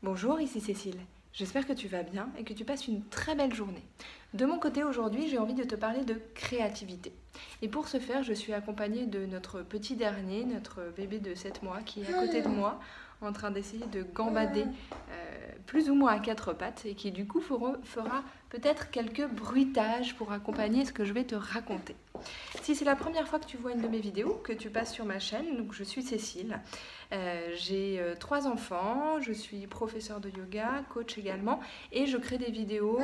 Bonjour, ici Cécile. J'espère que tu vas bien et que tu passes une très belle journée. De mon côté, aujourd'hui, j'ai envie de te parler de créativité. Et pour ce faire, je suis accompagnée de notre petit dernier, notre bébé de 7 mois, qui est à côté de moi, en train d'essayer de gambader plus ou moins à quatre pattes et qui du coup fera peut-être quelques bruitages pour accompagner ce que je vais te raconter. Si c'est la première fois que tu vois une de mes vidéos, que tu passes sur ma chaîne, donc je suis Cécile, j'ai 3 enfants, je suis professeure de yoga, coach également, et je crée des vidéos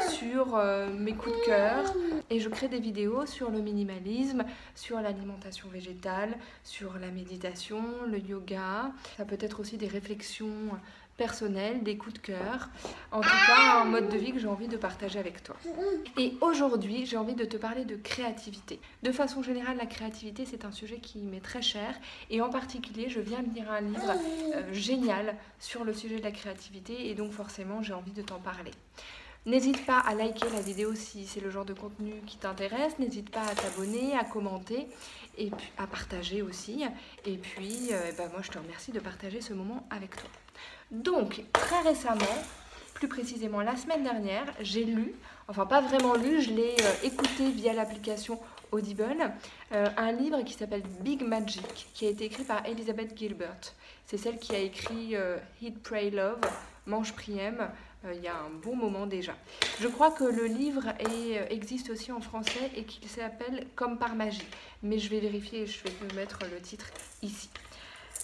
sur mes coups de cœur, et je crée des vidéos sur le minimalisme, sur l'alimentation végétale, sur la méditation, le yoga, ça peut être aussi des réflexions personnelles, des coups de cœur, en tout cas un mode de vie que j'ai envie de partager avec toi. Et aujourd'hui, j'ai envie de te parler de créativité. De façon générale, la créativité, c'est un sujet qui m'est très cher, et en particulier, je viens de lire un livre génial sur le sujet de la créativité, et donc forcément, j'ai envie de t'en parler. N'hésite pas à liker la vidéo si c'est le genre de contenu qui t'intéresse, n'hésite pas à t'abonner, à commenter et puis à partager aussi. Et puis, moi je te remercie de partager ce moment avec toi. Donc, très récemment, plus précisément la semaine dernière, j'ai lu, enfin pas vraiment lu, je l'ai écouté via l'application Audible, un livre qui s'appelle Big Magic, qui a été écrit par Elizabeth Gilbert. C'est celle qui a écrit Eat, Pray, Love, Mange, Prie, Aime, il y a un bon moment déjà. Je crois que le livre existe aussi en français et qu'il s'appelle Comme par magie. Mais je vais vérifier et je vais te mettre le titre ici.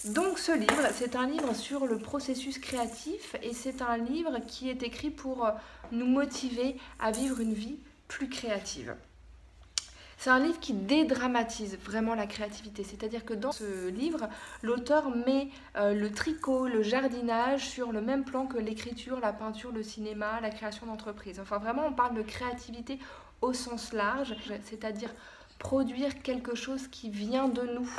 Donc ce livre, c'est un livre sur le processus créatif et c'est un livre qui est écrit pour nous motiver à vivre une vie plus créative. C'est un livre qui dédramatise vraiment la créativité, c'est-à-dire que dans ce livre, l'auteur met le tricot, le jardinage sur le même plan que l'écriture, la peinture, le cinéma, la création d'entreprise. Enfin vraiment, on parle de créativité au sens large, c'est-à-dire produire quelque chose qui vient de nous.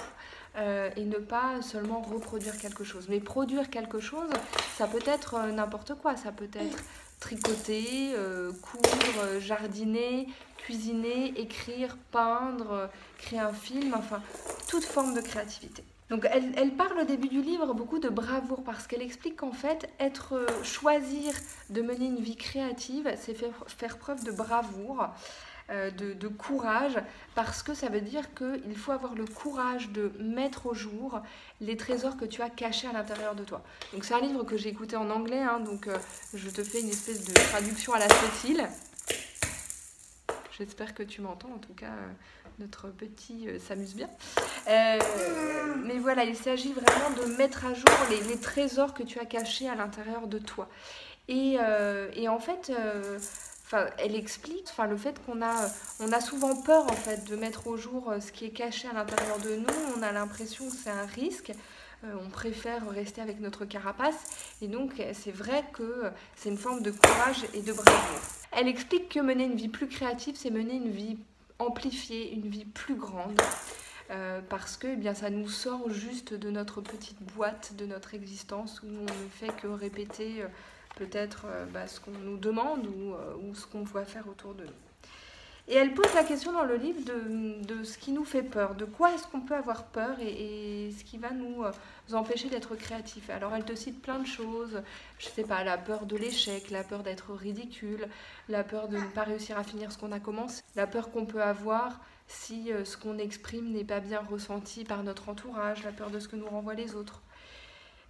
Et ne pas seulement reproduire quelque chose. Mais produire quelque chose, ça peut être n'importe quoi. Ça peut être tricoter, coudre, jardiner, cuisiner, écrire, peindre, créer un film, enfin, toute forme de créativité. Donc elle parle au début du livre beaucoup de bravoure parce qu'elle explique qu'en fait, choisir de mener une vie créative, c'est faire preuve de bravoure. De courage, parce que ça veut dire qu'il faut avoir le courage de mettre au jour les trésors que tu as cachés à l'intérieur de toi. Donc c'est un livre que j'ai écouté en anglais, donc je te fais une espèce de traduction à la Cécile. J'espère que tu m'entends, en tout cas notre petit s'amuse bien. Mais voilà, il s'agit vraiment de mettre à jour les trésors que tu as cachés à l'intérieur de toi. Et en fait... elle explique le fait qu'on a souvent peur en fait, de mettre au jour ce qui est caché à l'intérieur de nous. On a l'impression que c'est un risque. On préfère rester avec notre carapace. Et donc, c'est vrai que c'est une forme de courage et de bravoure. Elle explique que mener une vie plus créative, c'est mener une vie amplifiée, une vie plus grande. Parce que ça nous sort juste de notre petite boîte, de notre existence, où on ne fait que répéter... peut-être ce qu'on nous demande ou ce qu'on doit faire autour de nous. Et elle pose la question dans le livre de ce qui nous fait peur, de quoi est-ce qu'on peut avoir peur et ce qui va nous empêcher d'être créatifs. Alors elle te cite plein de choses, je sais pas, la peur de l'échec, la peur d'être ridicule, la peur de ne pas réussir à finir ce qu'on a commencé, la peur qu'on peut avoir si ce qu'on exprime n'est pas bien ressenti par notre entourage, la peur de ce que nous renvoient les autres.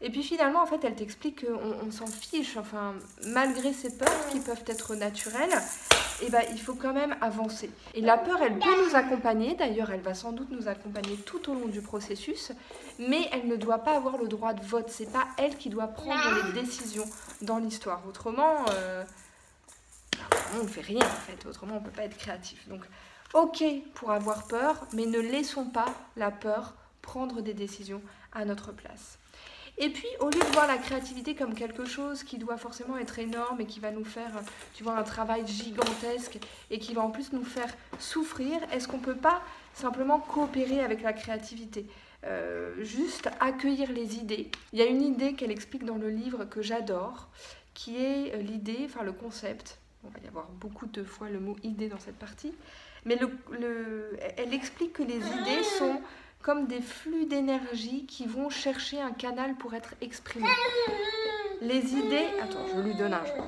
Et puis finalement, en fait, elle t'explique qu'on s'en fiche. Enfin, malgré ces peurs qui peuvent être naturelles, il faut quand même avancer. Et la peur, elle peut nous accompagner. D'ailleurs, elle va sans doute nous accompagner tout au long du processus. Mais elle ne doit pas avoir le droit de vote. C'est pas elle qui doit prendre les décisions dans l'histoire. Autrement, on ne fait rien, en fait. Autrement, on ne peut pas être créatif. Donc, ok pour avoir peur, mais ne laissons pas la peur prendre des décisions à notre place. Et puis, au lieu de voir la créativité comme quelque chose qui doit forcément être énorme et qui va nous faire, un travail gigantesque et qui va en plus nous faire souffrir, est-ce qu'on ne peut pas simplement coopérer avec la créativité ? Juste accueillir les idées. Il y a une idée qu'elle explique dans le livre que j'adore, qui est l'idée, le concept. On va y avoir beaucoup de fois le mot idée dans cette partie. Mais elle explique que les idées sont... comme des flux d'énergie qui vont chercher un canal pour être exprimés. Les idées... Attends, je lui donne un jour.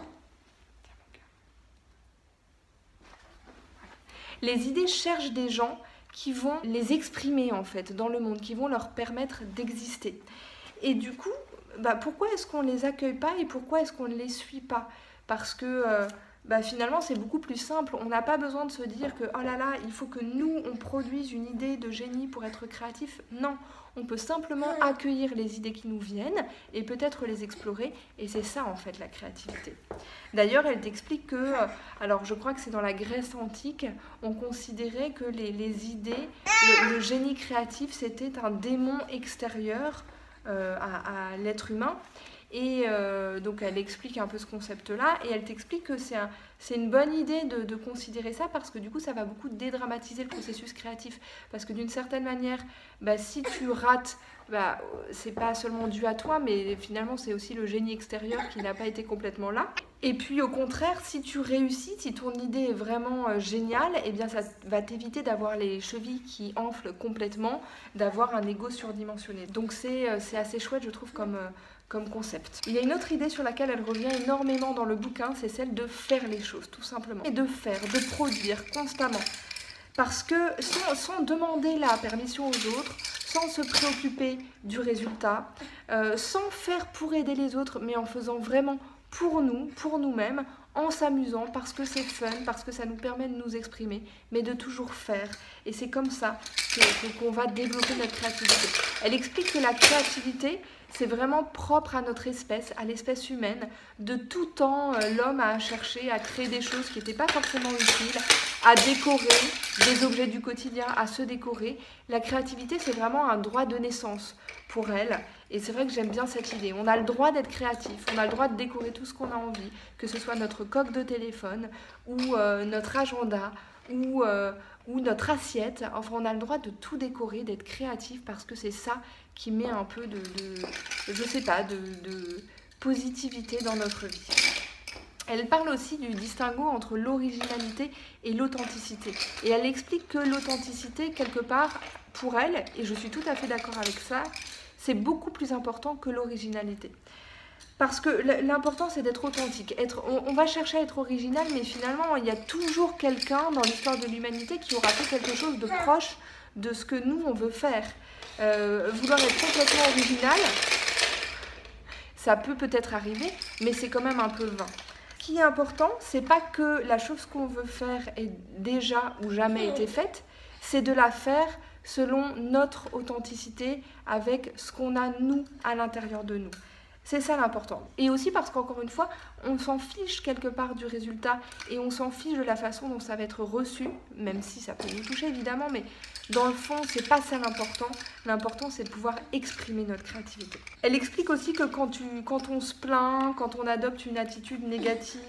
Les idées cherchent des gens qui vont les exprimer en fait dans le monde, qui vont leur permettre d'exister. Et du coup, pourquoi est-ce qu'on ne les accueille pas et pourquoi est-ce qu'on ne les suit pas? Parce que finalement c'est beaucoup plus simple, on n'a pas besoin de se dire que oh là là, il faut que nous on produise une idée de génie pour être créatif. Non, on peut simplement accueillir les idées qui nous viennent et peut-être les explorer, et c'est ça en fait la créativité. D'ailleurs elle t'explique que, alors je crois que c'est dans la Grèce antique, on considérait que les idées, le génie créatif c'était un démon extérieur à l'être humain. Et donc elle explique un peu ce concept-là et elle t'explique que c'est une bonne idée de considérer ça parce que du coup ça va beaucoup dédramatiser le processus créatif. Parce que d'une certaine manière, si tu rates, c'est pas seulement dû à toi, mais finalement c'est aussi le génie extérieur qui n'a pas été complètement là. Et puis au contraire, si tu réussis, si ton idée est vraiment géniale, eh bien ça va t'éviter d'avoir les chevilles qui enflent complètement, d'avoir un ego surdimensionné. Donc c'est assez chouette je trouve comme concept. Il y a une autre idée sur laquelle elle revient énormément dans le bouquin, c'est celle de faire les choses, tout simplement. Et de faire, de produire constamment. Parce que sans demander la permission aux autres, sans se préoccuper du résultat, sans faire pour aider les autres, mais en faisant vraiment pour nous, pour nous-mêmes, en s'amusant, parce que c'est fun, parce que ça nous permet de nous exprimer, mais de toujours faire. Et c'est comme ça qu'on va développer notre créativité. Elle explique que la créativité, c'est vraiment propre à notre espèce, à l'espèce humaine. De tout temps, l'homme a cherché à créer des choses qui n'étaient pas forcément utiles, à décorer des objets du quotidien, à se décorer. La créativité, c'est vraiment un droit de naissance pour elle. Et c'est vrai que j'aime bien cette idée. On a le droit d'être créatif, on a le droit de décorer tout ce qu'on a envie, que ce soit notre coque de téléphone, ou notre agenda, ou notre assiette. Enfin, on a le droit de tout décorer, d'être créatif, parce que c'est ça qui met un peu de positivité dans notre vie. Elle parle aussi du distinguo entre l'originalité et l'authenticité. Et elle explique que l'authenticité, quelque part, pour elle, et je suis tout à fait d'accord avec ça, c'est beaucoup plus important que l'originalité. Parce que l'important, c'est d'être authentique. On va chercher à être original, mais finalement, il y a toujours quelqu'un dans l'histoire de l'humanité qui aura fait quelque chose de proche de ce que nous, on veut faire. Vouloir être complètement original, ça peut peut-être arriver, mais c'est quand même un peu vain. Ce qui est important, c'est pas que la chose qu'on veut faire ait déjà ou jamais été faite, c'est de la faire selon notre authenticité, avec ce qu'on a nous à l'intérieur de nous. C'est ça l'important. Et aussi parce qu'encore une fois, on s'en fiche quelque part du résultat et on s'en fiche de la façon dont ça va être reçu, même si ça peut nous toucher évidemment, mais dans le fond, c'est pas ça l'important. L'important, c'est de pouvoir exprimer notre créativité. Elle explique aussi que quand on se plaint, quand on adopte une attitude négative,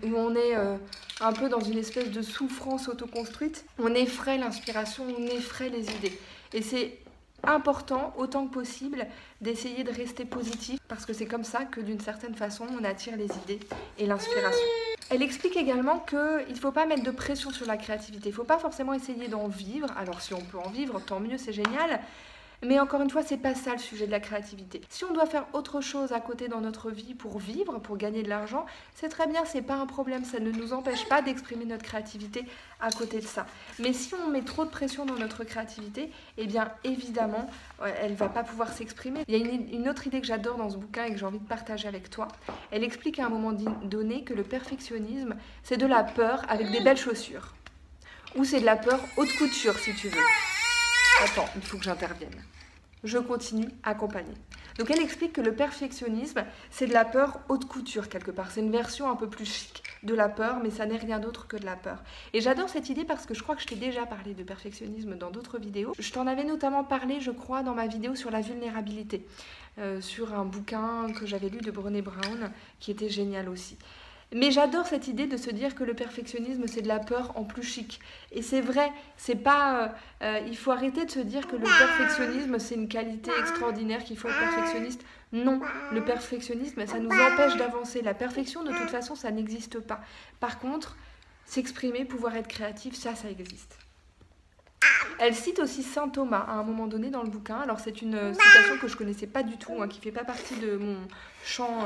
où on est un peu dans une espèce de souffrance autoconstruite, on effraie l'inspiration, on effraie les idées. Et c'est important, autant que possible, d'essayer de rester positif, parce que c'est comme ça que d'une certaine façon, on attire les idées et l'inspiration. Elle explique également qu'il ne faut pas mettre de pression sur la créativité, il ne faut pas forcément essayer d'en vivre, alors si on peut en vivre, tant mieux, c'est génial, mais encore une fois, c'est pas ça le sujet de la créativité. Si on doit faire autre chose à côté dans notre vie pour vivre, pour gagner de l'argent, c'est très bien, c'est pas un problème, ça ne nous empêche pas d'exprimer notre créativité à côté de ça. Mais si on met trop de pression dans notre créativité, eh bien évidemment, elle va pas pouvoir s'exprimer. Il y a une autre idée que j'adore dans ce bouquin et que j'ai envie de partager avec toi. Elle explique à un moment donné que le perfectionnisme, c'est de la peur avec des belles chaussures. Ou c'est de la peur haute couture, si tu veux. Attends, il faut que j'intervienne. Je continue à accompagner. Donc elle explique que le perfectionnisme, c'est de la peur haute couture quelque part. C'est une version un peu plus chic de la peur, mais ça n'est rien d'autre que de la peur. Et j'adore cette idée parce que je crois que je t'ai déjà parlé de perfectionnisme dans d'autres vidéos. Je t'en avais notamment parlé, je crois, dans ma vidéo sur la vulnérabilité, sur un bouquin que j'avais lu de Brené Brown, qui était génial aussi. Mais j'adore cette idée de se dire que le perfectionnisme, c'est de la peur en plus chic. Et c'est vrai, c'est pas... il faut arrêter de se dire que le perfectionnisme, c'est une qualité extraordinaire, qu'il faut être perfectionniste. Non, le perfectionnisme, ça nous empêche d'avancer. La perfection, de toute façon, ça n'existe pas. Par contre, s'exprimer, pouvoir être créatif, ça existe. Elle cite aussi saint Thomas à un moment donné dans le bouquin. Alors c'est une citation que je connaissais pas du tout, hein, qui fait pas partie de mon champ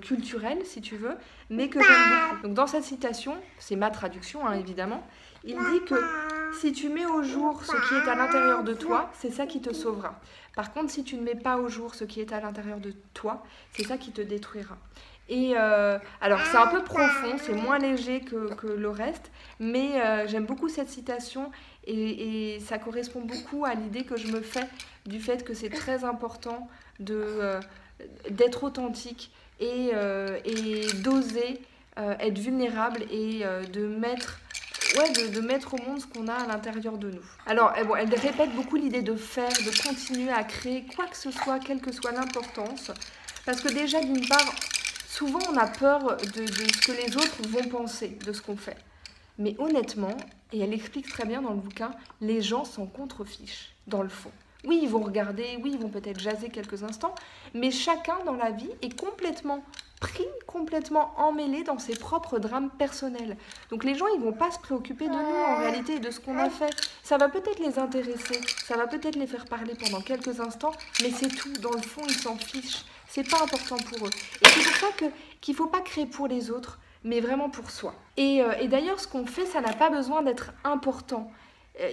culturel, si tu veux, mais que j'aime beaucoup. Donc dans cette citation, c'est ma traduction, hein, évidemment, il dit que si tu mets au jour ce qui est à l'intérieur de toi, c'est ça qui te sauvera. Par contre, si tu ne mets pas au jour ce qui est à l'intérieur de toi, c'est ça qui te détruira. Et alors c'est un peu profond, c'est moins léger que le reste, mais j'aime beaucoup cette citation et ça correspond beaucoup à l'idée que je me fais du fait que c'est très important d'être authentique et d'oser être vulnérable et de mettre au monde ce qu'on a à l'intérieur de nous. Alors, bon, elle répète beaucoup l'idée de faire, de continuer à créer quoi que ce soit, quelle que soit l'importance, parce que déjà, d'une part, souvent on a peur de ce que les autres vont penser de ce qu'on fait. Mais honnêtement, et elle explique très bien dans le bouquin, les gens s'en contrefichent, dans le fond. Oui, ils vont regarder, oui, ils vont peut-être jaser quelques instants, mais chacun dans la vie est complètement pris, complètement emmêlé dans ses propres drames personnels. Donc les gens, ils vont pas se préoccuper de nous en réalité, de ce qu'on a fait. Ça va peut-être les intéresser, ça va peut-être les faire parler pendant quelques instants, mais c'est tout. Dans le fond, ils s'en fichent. C'est pas important pour eux. Et c'est pour ça qu'il faut pas créer pour les autres, mais vraiment pour soi. Et d'ailleurs, ce qu'on fait, ça n'a pas besoin d'être important.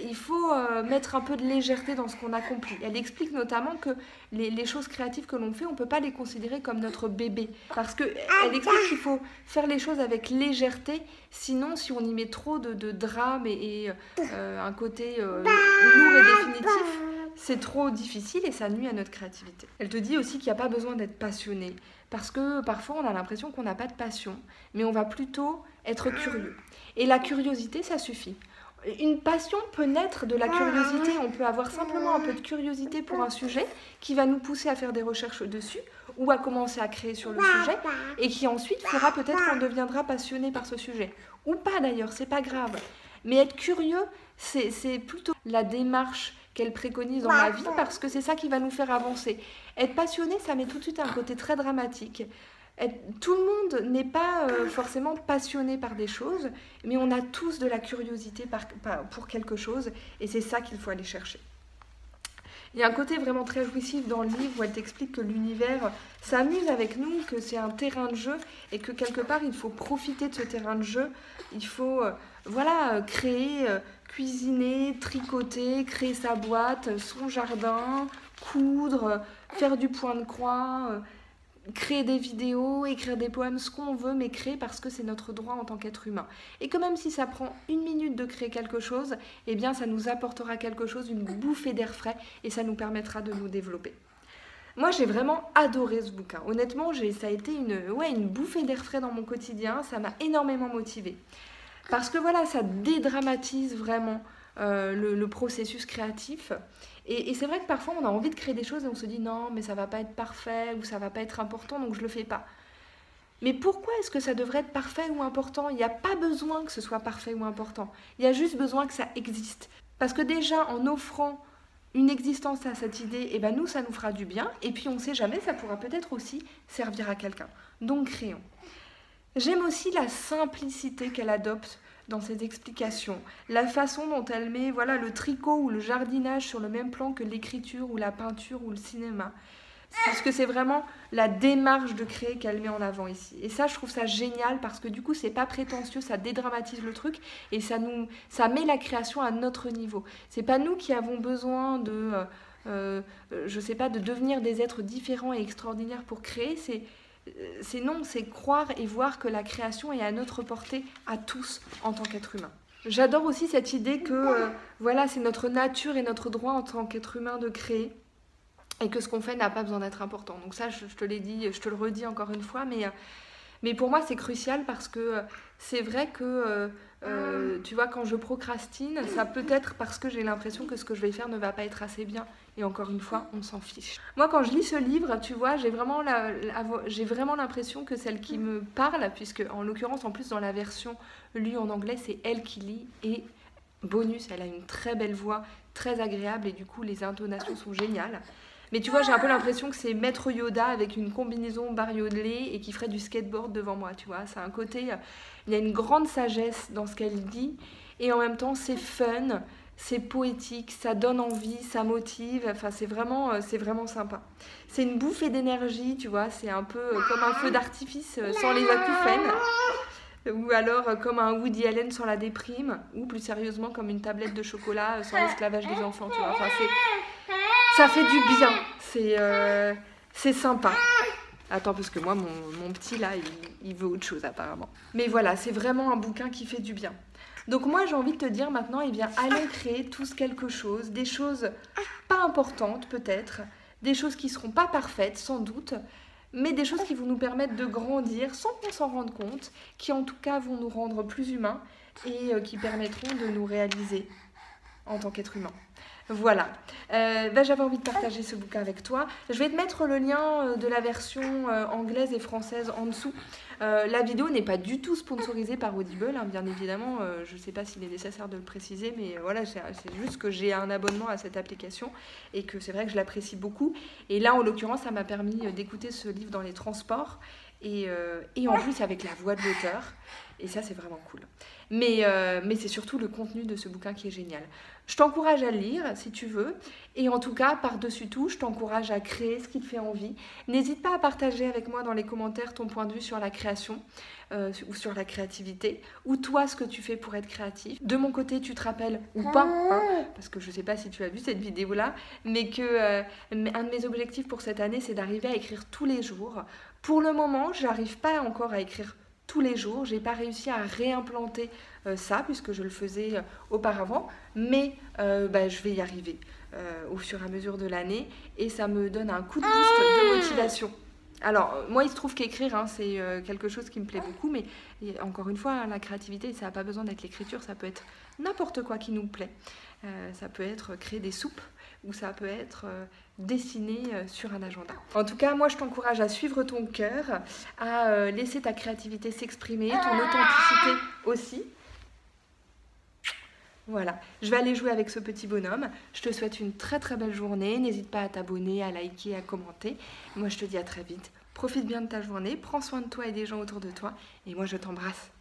Il faut mettre un peu de légèreté dans ce qu'on accomplit. Elle explique notamment que les choses créatives que l'on fait, on ne peut pas les considérer comme notre bébé. Parce qu'elle explique qu'il faut faire les choses avec légèreté, sinon si on y met trop de drame et un côté lourd et définitif, c'est trop difficile et ça nuit à notre créativité. Elle te dit aussi qu'il n'y a pas besoin d'être passionné, parce que parfois on a l'impression qu'on n'a pas de passion, mais on va plutôt être curieux. Et la curiosité, ça suffit. Une passion peut naître de la curiosité. On peut avoir simplement un peu de curiosité pour un sujet qui va nous pousser à faire des recherches dessus ou à commencer à créer sur le sujet et qui ensuite fera peut-être qu'on deviendra passionné par ce sujet. Ou pas d'ailleurs, c'est pas grave. Mais être curieux, c'est plutôt la démarche qu'elle préconise dans la vie parce que c'est ça qui va nous faire avancer. Être passionné, ça met tout de suite un côté très dramatique. Tout le monde n'est pas forcément passionné par des choses, mais on a tous de la curiosité pour quelque chose, et c'est ça qu'il faut aller chercher. Il y a un côté vraiment très jouissif dans le livre où elle t'explique que l'univers s'amuse avec nous, que c'est un terrain de jeu, et que quelque part il faut profiter de ce terrain de jeu. Il faut créer, cuisiner, tricoter, créer sa boîte, son jardin, coudre, faire du point de croix, créer des vidéos, écrire des poèmes, ce qu'on veut, mais créer parce que c'est notre droit en tant qu'être humain. Et que même si ça prend 1 minute de créer quelque chose, eh bien ça nous apportera quelque chose, une bouffée d'air frais, et ça nous permettra de nous développer. Moi, j'ai vraiment adoré ce bouquin. Honnêtement, ça a été une bouffée d'air frais dans mon quotidien, ça m'a énormément motivée. Parce que voilà, ça dédramatise vraiment le processus créatif. Et c'est vrai que parfois on a envie de créer des choses et on se dit non mais ça va pas être parfait ou ça va pas être important donc je le fais pas. Mais pourquoi est-ce que ça devrait être parfait ou important? Il n'y a pas besoin que ce soit parfait ou important. Il y a juste besoin que ça existe. Parce que déjà en offrant une existence à cette idée, eh ben nous ça nous fera du bien et puis on ne sait jamais, ça pourra peut-être aussi servir à quelqu'un. Donc créons. J'aime aussi la simplicité qu'elle adopte dans ses explications, la façon dont elle met le tricot ou le jardinage sur le même plan que l'écriture ou la peinture ou le cinéma. Parce que c'est vraiment la démarche de créer qu'elle met en avant ici. Et ça, je trouve ça génial parce que du coup, c'est pas prétentieux, ça dédramatise le truc et ça met la création à notre niveau. C'est pas nous qui avons besoin de devenir des êtres différents et extraordinaires pour créer, c'est croire et voir que la création est à notre portée à tous en tant qu'être humain. J'adore aussi cette idée que c'est notre nature et notre droit en tant qu'être humain de créer et que ce qu'on fait n'a pas besoin d'être important. Donc ça, je te l'ai dit, je te le redis encore une fois, mais pour moi c'est crucial parce que c'est vrai que tu vois, quand je procrastine, ça peut être parce que j'ai l'impression que ce que je vais faire ne va pas être assez bien. Et encore une fois, on s'en fiche. Moi, quand je lis ce livre, tu vois, j'ai vraiment l'impression que celle qui me parle, puisque en l'occurrence, en plus dans la version lue en anglais, c'est elle qui lit. Et bonus, elle a une très belle voix, très agréable, et du coup, les intonations sont géniales. Mais tu vois, j'ai un peu l'impression que c'est Maître Yoda avec une combinaison bariolée et qui ferait du skateboard devant moi, tu vois. C'est un côté... Il y a une grande sagesse dans ce qu'elle dit et en même temps, c'est fun, c'est poétique, ça donne envie, ça motive, enfin c'est vraiment sympa. C'est une bouffée d'énergie, tu vois, c'est un peu comme un feu d'artifice sans les acouphènes, ou alors comme un Woody Allen sans la déprime, ou plus sérieusement comme une tablette de chocolat sans l'esclavage des enfants, tu vois, enfin ça fait du bien, c'est sympa. Attends, parce que moi, mon petit, là, il veut autre chose, apparemment. Mais voilà, c'est vraiment un bouquin qui fait du bien. Donc moi, j'ai envie de te dire maintenant, eh bien, allons créer tous quelque chose, des choses pas importantes, peut-être, des choses qui ne seront pas parfaites, sans doute, mais des choses qui vont nous permettre de grandir sans qu'on s'en rende compte, qui en tout cas vont nous rendre plus humains et qui permettront de nous réaliser en tant qu'être humain. Voilà, j'avais envie de partager ce bouquin avec toi. Je vais te mettre le lien de la version anglaise et française en dessous. La vidéo n'est pas du tout sponsorisée par Audible, hein, bien évidemment. Je ne sais pas s'il est nécessaire de le préciser, mais voilà, c'est juste que j'ai un abonnement à cette application et que c'est vrai que je l'apprécie beaucoup. Et là, en l'occurrence, ça m'a permis d'écouter ce livre dans les transports et en plus avec la voix de l'auteur. Et ça, c'est vraiment cool. Mais c'est surtout le contenu de ce bouquin qui est génial. Je t'encourage à le lire si tu veux. Et en tout cas, par-dessus tout, je t'encourage à créer ce qui te fait envie. N'hésite pas à partager avec moi dans les commentaires ton point de vue sur la création ou sur la créativité. Ou toi, ce que tu fais pour être créatif. De mon côté, tu te rappelles ou pas, hein, parce que je ne sais pas si tu as vu cette vidéo-là, mais que un de mes objectifs pour cette année, c'est d'arriver à écrire tous les jours. Pour le moment, je n'arrive pas encore à écrire tous les jours. J'ai pas réussi à réimplanter ça puisque je le faisais auparavant, mais je vais y arriver au fur et à mesure de l'année et ça me donne un coup de boost de motivation. Alors moi il se trouve qu'écrire c'est quelque chose qui me plaît beaucoup, mais encore une fois la créativité ça n'a pas besoin d'être l'écriture, ça peut être n'importe quoi qui nous plaît. Ça peut être créer des soupes ou ça peut être dessiner sur un agenda. En tout cas, moi je t'encourage à suivre ton cœur, à laisser ta créativité s'exprimer, ton authenticité aussi. Voilà, je vais aller jouer avec ce petit bonhomme. Je te souhaite une très très belle journée. N'hésite pas à t'abonner, à liker, à commenter. Moi je te dis à très vite. Profite bien de ta journée, prends soin de toi et des gens autour de toi. Et moi je t'embrasse.